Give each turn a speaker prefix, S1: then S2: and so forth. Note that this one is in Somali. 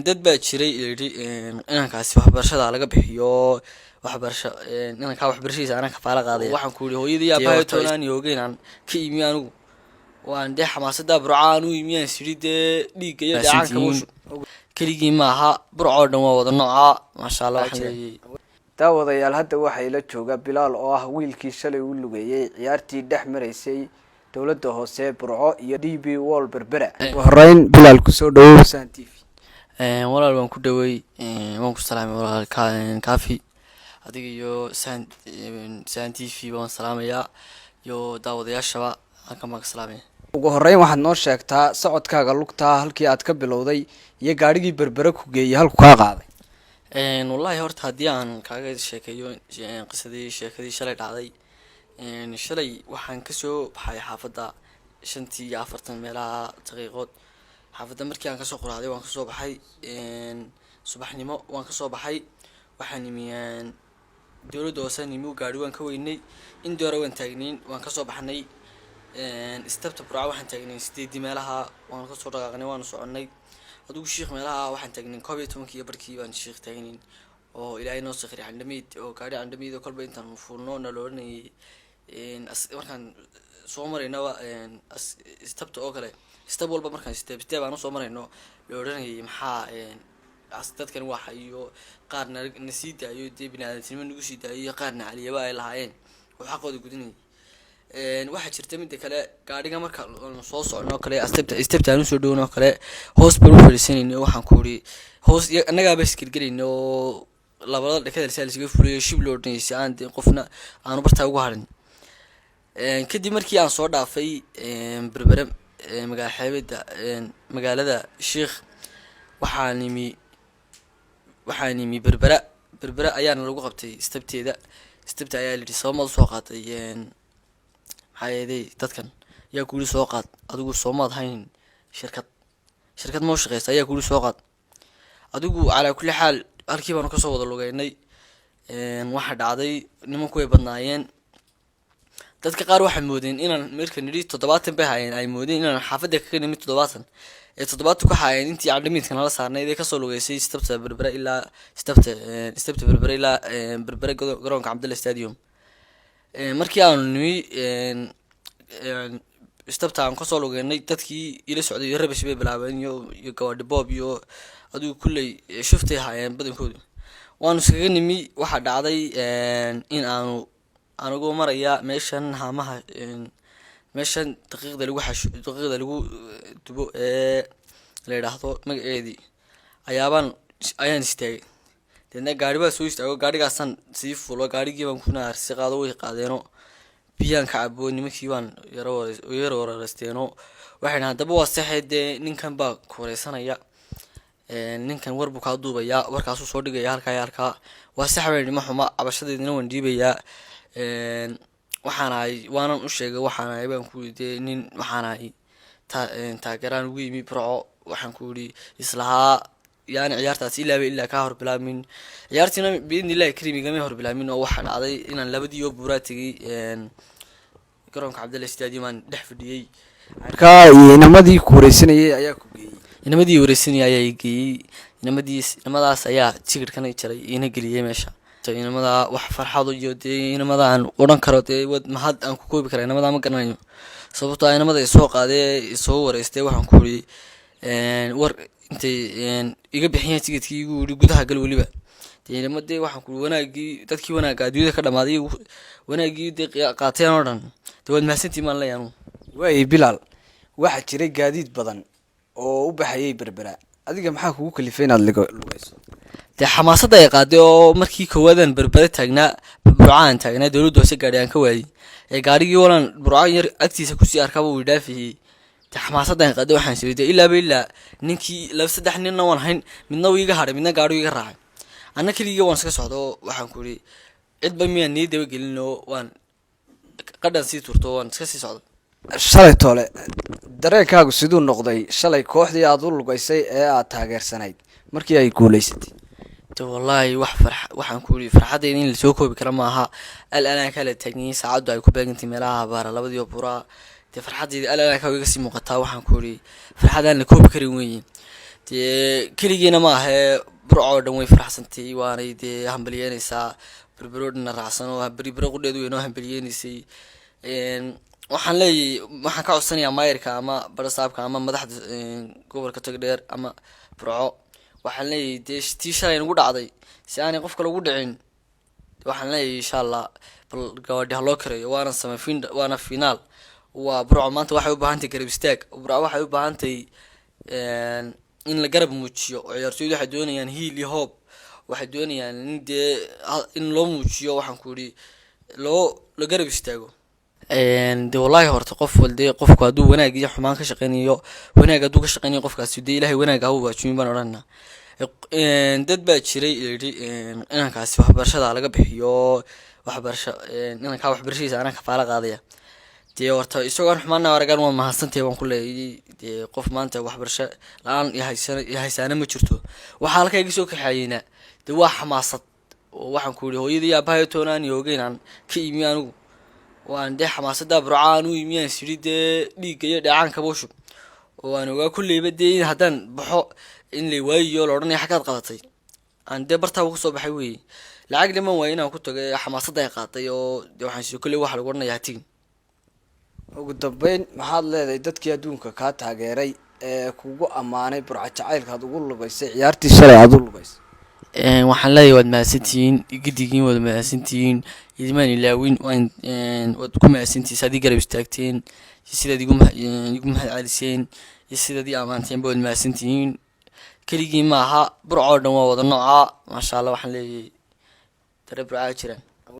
S1: dad baa jiray yidhi inankaasi waxbarashada laga bixiyo waxbarasho inankaa waxbarashadiisa anaan kafaala qaaday waxaan ku yidhi hooyadii aabbahay toonaan iyo ogeyn aan ka imi anigu waan dee xamaasadda burcaan u imiyaan sidii dee dhiigga iyo dhacaanka buushu keligii maaha burcoo dhan waa wada nooca maasha allah waxaan leeyay
S2: daawadayaal hadda waxaa ila jooga Bilaal oo ah wiilkii shalay u lugeeyay ciyaartii dhex maraysay dawladda hoose Burco iyo DB Wall Berbera horeyn Bilaal ku soo dhawow San TV
S1: walaal waan ku dhaway waan ku salaamay walaal kaafi adiga iyo San TV waan salaamayaa iyo daawadayaashaba halkan baan ka salaamay
S2: ugu horeyn waxaad noo sheegtaa socodkaaga lugta halkii aad ka bilowday iyo gaarigii Berbera ku geeyay halku ka qaaday
S1: wallahi horta haddii aan kaaga sheekeeyo sheekadii shalay dhacday shalay waxaan kasoo baxay xaafadda 5:40 meelaha daqiiqood xaafadda markii aan kasoo qoraaday waan kasoo baxay subaxnimo waan kasoo baxay waxaan imiyaan dawladda hoose nimo gaari waan ka weynay in doora waan taagnayn waan kasoo baxnay istabta burca waxaan taagnay 8 meelaha waan kasoo dhaqaaqnay waan soconay adigu sheekh meelaha waxaan taagnay 12 iyo barkii baan sheekh taagnayn oo ilaahay noo sakhri candamiid oo gaari candamiid oo kolba intaan fuulno naloonay markaan soo marayna istabta oo kale istab walba markaan step aan soo marayno looranay maxaa dadkan waxa iyo qaarna nasiidaayo dee binaadamnimo nagu siidaayo qaarna caliyaba ay lahaayeen oo xaqooda gudinay waxa jirta mid kale gaariga marka soo socno kale step aan soo dhawno kale hoos baan u fariisanayno waxaan ku ri hoos anaga bas kirgelayno labada dhakada saalisiga fuliyo shib loo dhanaysi aan qofna aanu bartaa ugu harin kadib markii aan soo dhaafay Berbera magaalada Sheekh waxaan imi Berbera ayaana lagu qabtay istabta ayaa la soo soo qaatay hay'aday dadkan yaa ku soo qaad adigu Soomaad hayn shirkad ma shaqeysa ayaa ku soo qaad adigu ala kulli xaal halkii baan ka soo wada lugeynay waxa dhacday nimanku way badnaayeen dadka qaar waxay moodeen inaan markan nidhi 70 bay hayeen ay moodeen inaan xaafadda ka nimid 70 ku hayeen intii candamiidkan la saarnay ee ka soo lugeysay istabta Berbera ilaa istabta Berbera ilaa Berbera garoonka Cabdalla Stadium markii aan nimi istabta aan ka soo lugeynay dadkii ila socday rabash bay bilaabeen iyo gawadhi Bob iyo adigu kullay shiftay hayeen badankoodu waan iskaga nimi waxa dhacday in aanu maraya meeshan haamaha meeshan daqiiqda lagu dubo la yiraahdo magaceedii ayaan istaagay deedna gaari baa soo istaago gaarigaasan sii fulo gaarigii baan kuna arsi qaado way qaadeeno biyaan ka cabo nimankii baan yaro wareereesteeno waxaan hadaba waa saxeede ninkan baa kooreysanaya ninkan warbu ka duubaya warkaas soo dhigaya halka waa saxweyn ma xuma abashadeedina waan dhiibaya waanan u sheegay waxaan baan ku yidhi nin waxaan taageeraan ugu yimi Burco waxaan ku yidhi islaha yani ciyaartaas ilaa ka hor bilaamin ciyaartina biidnilaahi kariimiga ma hor bilaamin oo waxa dhacday inaan labadii oo buura tagay garoonka Cabdalla Stadium aan dhex fadhiyay
S2: marka inamadii ku wareysanayay ayaa ku geeyay
S1: inamadii wareysanayay ayaa geeyay inamadaas ayaa tigirkan ay jaray ina geliyay meesha inamada wax farxado iyo inamada aan oran karo mahad aan ku koobi karaa inamada ma garanayo sababtoo ah inamada soo qaaday soo wareystay waxaan ku yiri war intay iga bixiyeen tigidkii igu yiri gudaha gal waliba inamada waxaan ku wanaagii dadkii wanaaga adduunyada ka dhamaaday wanaagii qaateen oo dhan dawad maasantii maan leeyahay
S2: way Bilaal waxa jiray gaadiid badan oo u baxayay Berbera adiga maxaa kugu kalifay inaad lugayso
S1: xamaasadda ay qaaday oo markii koowadan Berbera taagnaa Burcaan taagnaa dawladda hoose gaari aan ka waayay gaarigii walan Burcaan yar agtiisa ku sii arkaba uu dhaafiyay xamaasadda ay qaaday waxaan sheegay ilaa ninkii 2-3 ninna waan hayn midna uu iga haray midna gaari iga raacay anna kaliya waan iska socdo waxaan ku yiri cidba miyaan niidaba gelino waan qadhan sii turto waan iska sii socdo
S2: shalay toole dareenkaagu sidoo noqday shalay kooxdii aad u lugaysay ee aad taageersanayd markii ay guuleysatay
S1: والله waxaan ku yiri farxadeen in la soo koobi kara maaha alana kala tagnay saacadu ay ku beegantay meelaha baara labadii buura farxadii alana ka iga sii muuqataa waxaan ku yiri farxadaan la koobi karin weeyeen dee keligiina ma ahee burco oo dhan way faraxsantay waanay dee hambalyeynaysaa berberoodhana raacsan oo berbero qudheedu way noo hambaliyeynaysay waxaan leeyahay waxaan ka codsanayaa maayirka ama barasaabka ama madaxda gobolka togdheer ama burco waxaan leeyahay dee tii shalay nagu dhacday si aanay qof kale ugu dhicin waxaan leeyahay insha allah bal gabadhi ha loo kareeyo waana finaal waa burco maanta waxay u baahantahay garab istaag burco waxay u baahantahay in la garab muujiyo oo ciyaartooydu waxay doonayaan hiil iyo hoob waxay doonayaan in dee in loo muujiyo waxaan ku yidhi la garab istaago dee wallahi horta qof walde qofku hadduu wanaag iyo xumaan ka shaqeynayo wanaag hadduu ka shaqeynayo qofkaasi dee ilaahay wanaag ha u waajimin baan odhanaa dad baa jiray yidhi inankaasi waxbarashada laga bixiyo waxbarasho inankaa waxbarashadiisa anaa kafaala qaadaya dee horta isagoo aan xumaana aragaan waa mahadsantahay waan ku leeyay dee qof maanta waxbarasho la-aan haysaana ma jirto waxaa halkaa iga soo kaxaayeyna dee waa xamaasad oo waxaan ku yidhi hooyadii aabahay toonaan iyo ogeyn aan ka imi anigu waan dee xamaasaddaa burca aan u imi aan sidhi dee dhiigga iyo dheecaankaba ushub oo aan ogaa kulleyba dee in haddaan baxo in lay waayiyo la odhanaya xaggaad qabatay aan dee bartaaba kusoo baxay weeye lacag dhiman waay inaan ku tagay xamaasadda ay qaatay oo dee waxaan sidhi kolley waxa lagu odhanaya hatigin
S2: ugu dambeyn maxaad leedahay dadkii adduunka kaa taageeray ee kugu ammaanay burco jacaylkaad ugu lugaysay ciyaartii shalay aad u lugaysay
S1: waxaan leeyahay waad mahadsantihiin gedigiin waad mahadsantihiin idmaan ilaawin waad ku mahadsantihiin saad ii garab istaagteen iyo sidaad igu mahad celiseen iyo sidaad ii ammaanteenba waad mahadsantihiin keligii ma aha burco oo dhan waa wada noocaa maasha allah waxaan leeyahay dare burcaa jiraan